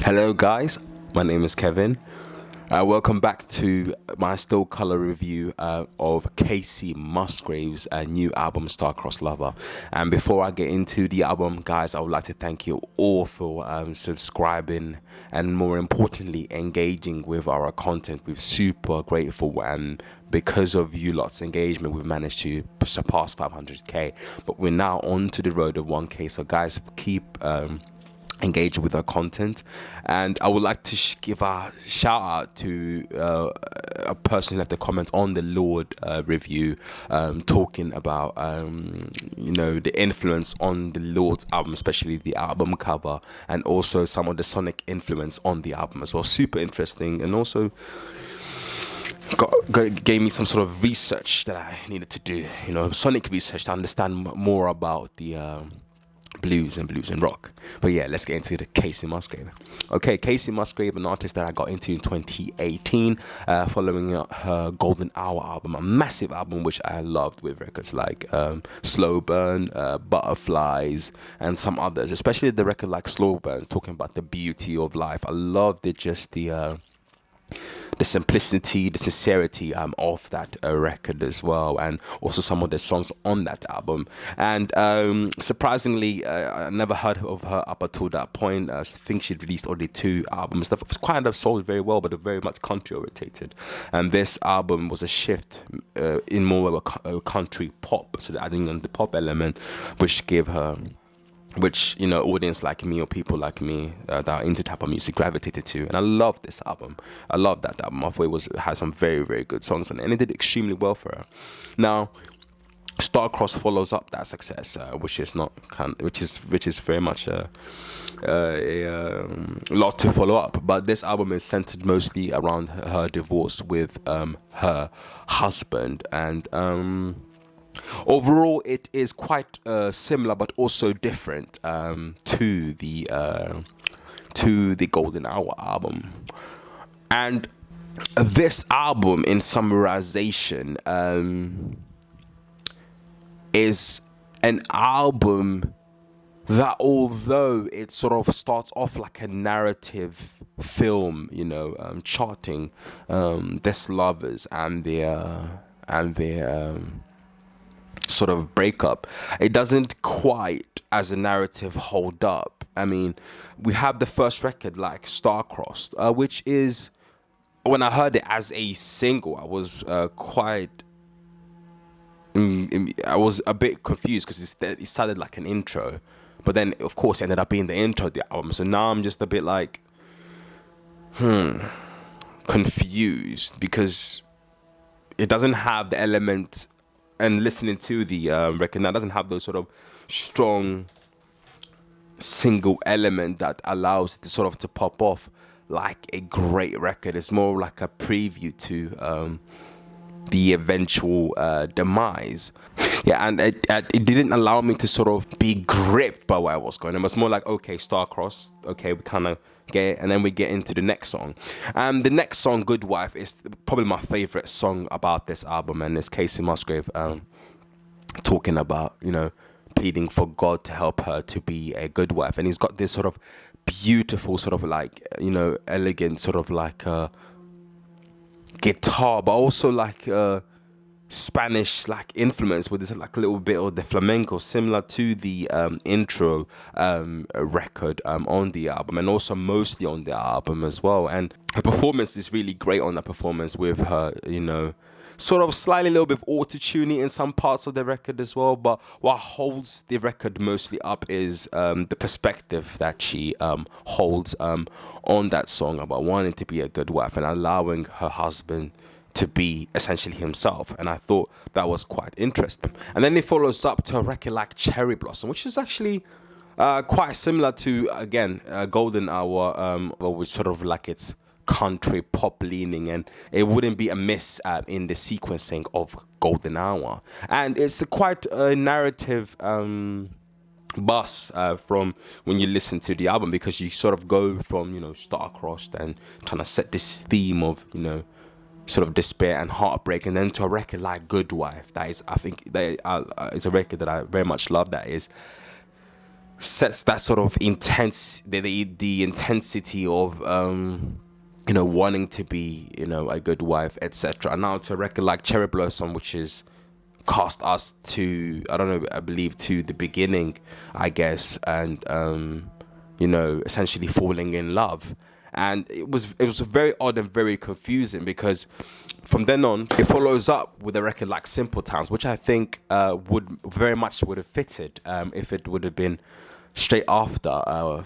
Hello, guys. My name is Kevin. Welcome back to my still color review of Kacey Musgraves' new album, Star-Crossed Lover. And before I get into the album, guys, I would like to thank you all for subscribing and, more importantly, engaging with our content. We're super grateful, and because of you lot's engagement, we've managed to surpass 500k. But we're now on to the road of 1k. So, guys, keep engage with our content. And I would like to give a shout out to a person who left a comment on the Lord review, talking about the influence on the Lord's album, especially the album cover, and also some of the sonic influence on the album as well. Super interesting, and also gave me some sort of research that I needed to do, sonic research, to understand more about the blues and rock. But yeah, let's get into the Kacey Musgrave. Okay, Kacey Musgrave, an artist that I got into in 2018, following her Golden Hour album, a massive album which I loved, with records like Slow Burn, Butterflies, and some others, especially the record like Slow Burn, talking about the beauty of life. I loved it, just the simplicity, the sincerity of that record as well, and also some of the songs on that album. And surprisingly, I never heard of her up until that point. I think she'd released only 2 albums that was kind of sold very well, but very much country orientated. And this album was a shift in more of a country pop, so adding on the pop element, which gave her, which audience like me, or people like me that are into type of music, gravitated to. And I love this album. I love that album. I thought it had some very, very good songs on it, and it did extremely well for her. Now, Star-Crossed follows up that success, which is very much a lot to follow up. But this album is centered mostly around her divorce with her husband, and overall, it is quite similar, but also different to the Golden Hour album. And this album, in summarization, is an album that, although it sort of starts off like a narrative film, charting these lovers and their sort of breakup, it doesn't quite, as a narrative, hold up. I mean, we have the first record like Star-Crossed, which is, when I heard it as a single, I was I was a bit confused, because it sounded like an intro, but then of course it ended up being the intro of the album. So now I'm just a bit like confused, because it doesn't have the element, and listening to the record now, doesn't have those sort of strong single element that allows it to sort of to pop off like a great record. It's more like a preview to the eventual demise. Yeah, and it didn't allow me to sort of be gripped by where I was going. It was more like, okay, Star-Crossed, okay, we kind of get it, and then we get into the next song. The next song, Good Wife, is probably my favorite song about this album, and it's Kacey Musgrave talking about, pleading for God to help her to be a good wife. And he's got this sort of beautiful, sort of like, elegant, sort of like guitar, but also like Spanish like influence, with this like a little bit of the flamenco, similar to the intro record on the album, and also mostly on the album as well. And her performance is really great on that performance, with her sort of slightly a little bit of auto-tuning in some parts of the record as well. But what holds the record mostly up is the perspective that she holds on that song about wanting to be a good wife and allowing her husband to be essentially himself. And I thought that was quite interesting. And then it follows up to a record like Cherry Blossom, which is actually quite similar to, again, Golden Hour, which sort of like it's country pop leaning, and it wouldn't be amiss in the sequencing of Golden Hour. And it's quite a narrative bus from when you listen to the album, because you sort of go from Star-Crossed and trying to set this theme of sort of despair and heartbreak, and then to a record like Good Wife, that is, I think, that is a record that I very much love, that is sets that sort of intense, the intensity of wanting to be, a good wife, etc. And now to a record like Cherry Blossom, which is cast us to, I don't know, I believe to the beginning, I guess, and essentially falling in love. And it was very odd and very confusing, because from then on it follows up with a record like Simple Times, which I think would have fitted if it would have been straight after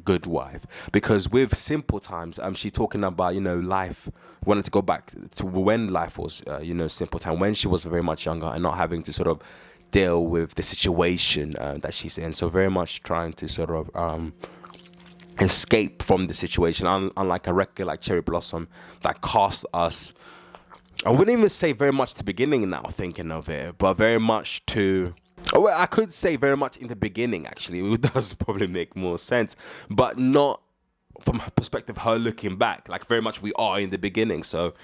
Good Wife. Because with Simple Times, she's talking about, life, wanted to go back to when life was simple time, when she was very much younger and not having to sort of deal with the situation that she's in. So very much trying to sort of escape from the situation, unlike a record like Cherry Blossom that cast us, I wouldn't even say very much to the beginning now thinking of it, but very much to, well, I could say very much in the beginning, actually. It does probably make more sense, but not from her perspective, her looking back. Like, very much we are in the beginning. So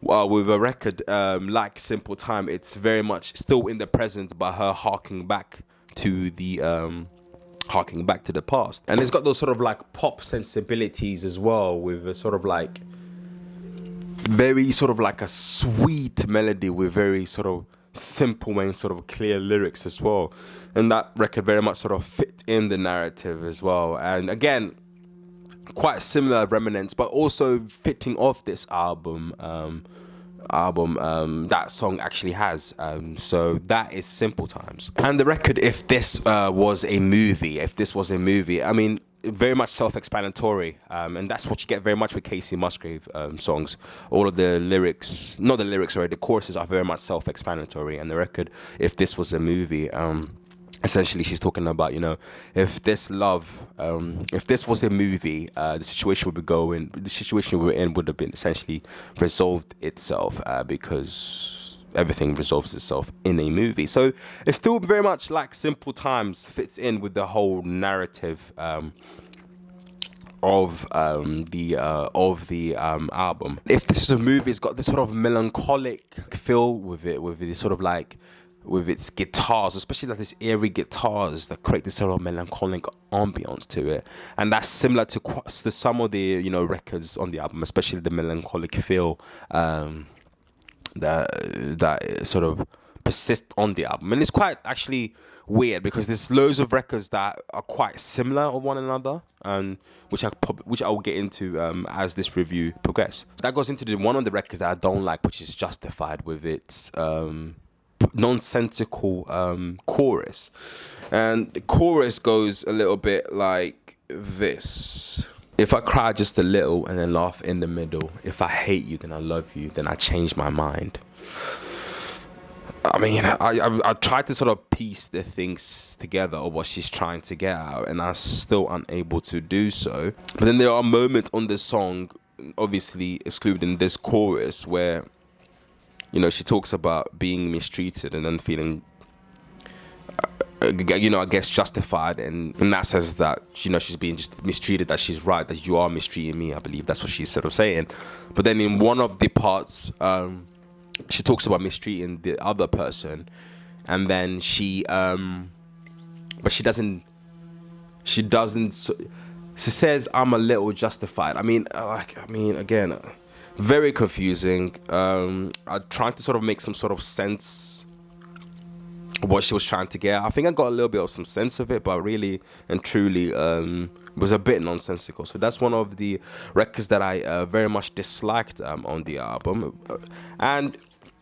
with a record like Simple Time, it's very much still in the present, but her harking back to the past. And it's got those sort of like pop sensibilities as well, with a sort of like very sort of like a sweet melody with very sort of simple and sort of clear lyrics as well. And that record very much sort of fit in the narrative as well. And again, quite similar remnants, but also fitting off this album that song actually has. So that is Simple Times. And the record, if this was a movie, I mean, very much self-explanatory, and that's what you get very much with Kacey Musgraves songs. All of the lyrics, not the lyrics, sorry, the choruses are very much self-explanatory. And the record, if this was a movie, essentially she's talking about, if this was a movie, the situation we were in would have been essentially resolved itself, because everything resolves itself in a movie. So it's still very much like Simple Times fits in with the whole narrative of the album. If this is a movie, it's got this sort of melancholic feel with it, with this sort of like, with its guitars, especially like this airy guitars that create this sort of melancholic ambiance to it. And that's similar to some of the records on the album, especially the melancholic feel that sort of persist on the album. And it's quite actually weird, because there's loads of records that are quite similar of one another, and which I will get into as this review progresses. That goes into one of the records that I don't like, which is Justified, with its nonsensical chorus. And the chorus goes a little bit like this: if I cry just a little and then laugh in the middle, if I hate you then I love you, then I change my mind. I mean, I tried to sort of piece the things together of what she's trying to get out, and I'm still unable to do so. But then there are moments on this song, obviously excluding this chorus, where she talks about being mistreated and then feeling, I guess, justified, and in that sense that, she's being just mistreated, that she's right, that you are mistreating me, I believe that's what she's sort of saying. But then in one of the parts, she talks about mistreating the other person, and then she says, I'm a little justified. I mean, again, very confusing. I tried to sort of make some sort of sense of what she was trying to get. I think I got a little bit of some sense of it, but really and truly was a bit nonsensical. So that's one of the records that I very much disliked on the album. And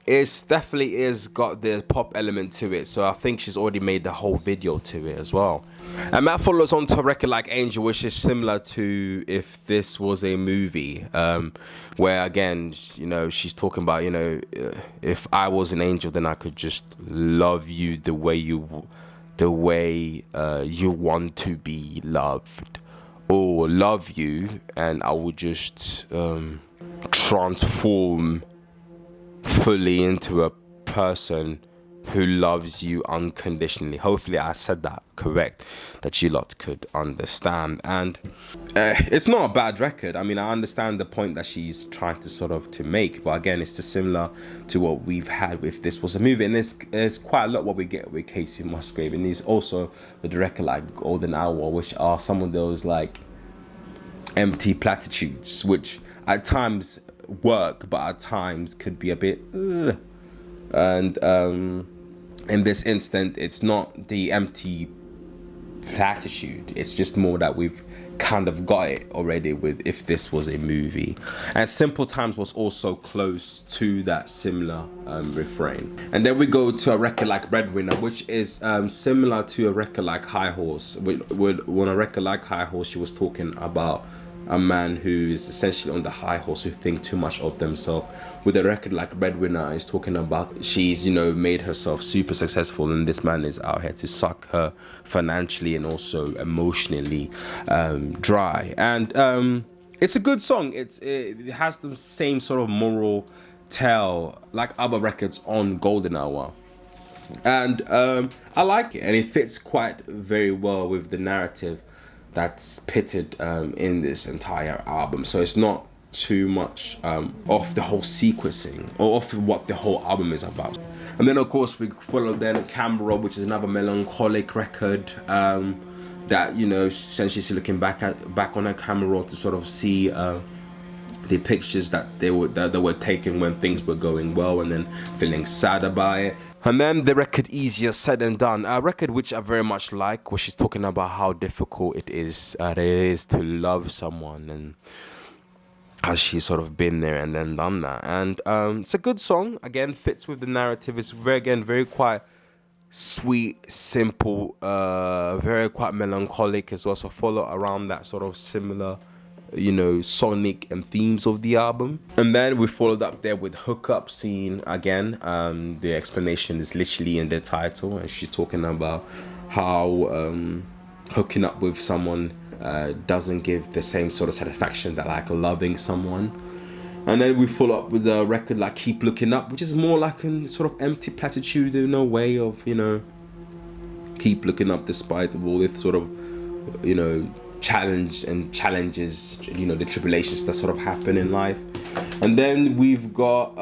it's definitely is got the pop element to it, so I think she's already made the whole video to it as well. And that follows on to a record like Angel, which is similar to if this was a movie, where again, she's talking about, if I was an angel, then I could just love you the way you want to be loved, or love you, and I would just transform fully into a person who loves you unconditionally. Hopefully I said that correct, that you lot could understand. And it's not a bad record. I mean, I understand the point that she's trying to sort of to make, but again, it's just similar to what we've had with This Was a Movie, and there's quite a lot what we get with Kacey Musgraves, and there's also the record like Golden Hour, which are some of those like empty platitudes, which at times work, but at times could be a bit and in this instant, it's not the empty platitude, it's just more that we've kind of got it already with If This Was a Movie. And Simple Times was also close to that similar refrain. And then we go to a record like Breadwinner, which is similar to a record like High Horse. When a record like High Horse, she was talking about a man who is essentially on the high horse, who think too much of themselves. With a record like Breadwinner, is talking about she's, you know, made herself super successful, and this man is out here to suck her financially and also emotionally dry. And it's a good song. It has the same sort of moral tale like other records on Golden Hour. And I like it, and it fits quite very well with the narrative that's pitted in this entire album. So it's not too much off the whole sequencing or off what the whole album is about. And then of course we follow then Camera, which is another melancholic record that, you know, essentially she's looking back on her camera to sort of see the pictures that they were taken when things were going well, and then feeling sad about it. And then the record Easier Said Than Done, a record which I very much like, where she's talking about how difficult it is to love someone, and how she's sort of been there and then done that. And it's a good song, again, fits with the narrative. It's very quite sweet, simple, very quite melancholic as well, so follow around that sort of similar, you know, sonic and themes of the album. And then we followed up there with Hookup Scene again. The explanation is literally in the title, and she's talking about how hooking up with someone doesn't give the same sort of satisfaction that like loving someone. And then we follow up with a record like Keep Looking Up, which is more like a sort of empty platitude in a way of, you know, keep looking up despite all this sort of, you know, challenges, you know, the tribulations that sort of happen in life. And then we've got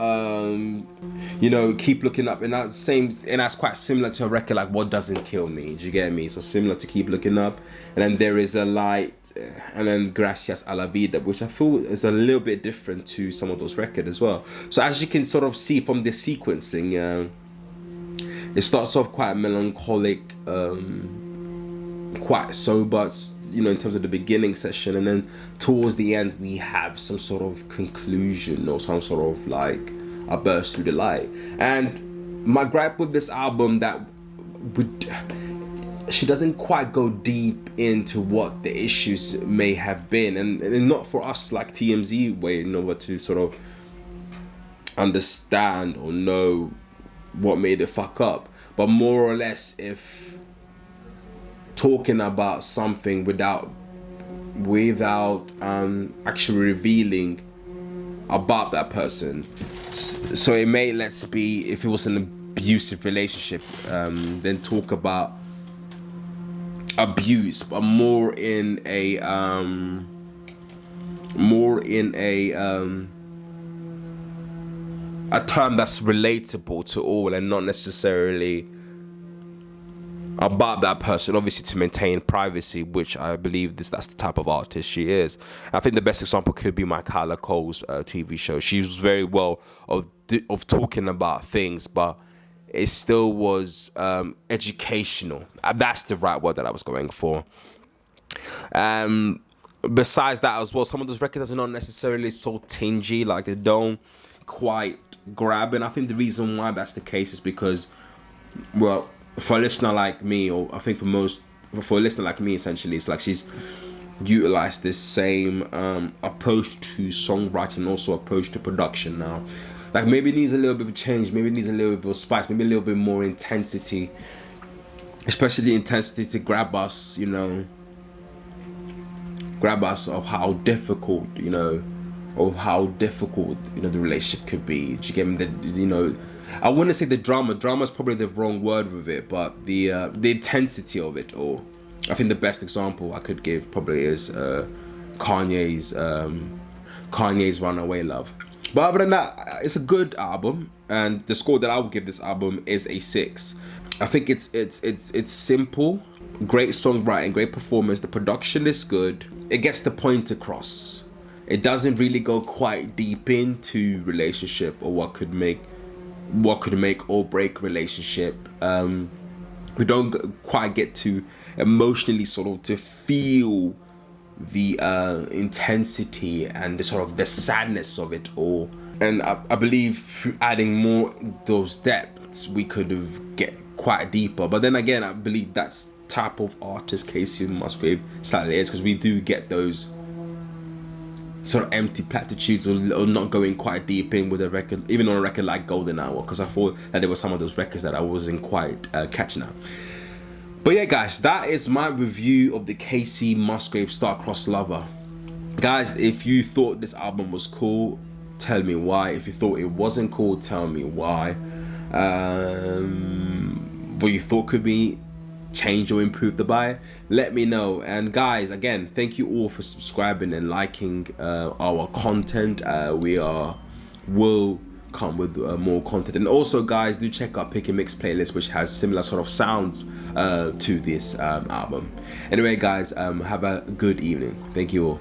you know, Keep Looking Up, and that's quite similar to a record like What Doesn't Kill Me. Do you get me? So similar to Keep Looking Up. And then There Is a Light, and then Gracias a la Vida, which I feel is a little bit different to some of those records as well. So as you can sort of see from this sequencing, it starts off quite melancholic, quite sober, you know, in terms of the beginning session, and then towards the end we have some sort of conclusion or some sort of like a burst through the light. And my gripe with this album that she doesn't quite go deep into what the issues may have been, and not for us like TMZ way, you know, what to sort of understand or know what made it fuck up, but more or less if talking about something without actually revealing about that person. So it may, let's be, if it was an abusive relationship, then talk about abuse, but more in a term that's relatable to all, and not necessarily about that person, obviously to maintain privacy, which I believe that's the type of artist she is. I think the best example could be Michaela Cole's TV show. She was very well of talking about things, but it still was educational. That's the right word that I was going for. Besides that as well, some of those records are not necessarily so tingy, like they don't quite grab. And I think the reason why that's the case is because, well, for a listener like me, or I think for a listener like me, essentially, it's like she's utilized this same approach to songwriting and also approach to production now. Like maybe it needs a little bit of change, maybe it needs a little bit of spice, maybe a little bit more intensity, especially the intensity to grab us, you know, of how difficult, you know, the relationship could be. Do you get me? That, you know, I wouldn't say the drama. Drama is probably the wrong word with it, but the intensity of it all. I think the best example I could give probably is Kanye's Runaway Love. But other than that, it's a good album, and the score that I would give this album is a 6. I think it's simple, great songwriting, great performance. The production is good. It gets the point across. It doesn't really go quite deep into relationship or what could make or break relationship. We don't quite get to emotionally sort of to feel the intensity and the sort of the sadness of it all. And I believe through adding more those depths, we could have get quite deeper. But then again, I believe that's type of artist Kacey Musgraves slightly is, because we do get those sort of empty platitudes or not going quite deep in with a record, even on a record like Golden Hour, because I thought that there were some of those records that I wasn't quite catching up. But yeah, guys, that is my review of the Kacey Musgraves Star-Crossed Lover. Guys, if you thought this album was cool, tell me why. If you thought it wasn't cool, tell me why. What you thought could be change or improve the buy, let me know. And guys, again, thank you all for subscribing and liking our content. Will come with more content, and also guys, do check out Pick and Mix playlist, which has similar sort of sounds to this album. Anyway guys, have a good evening. Thank you all.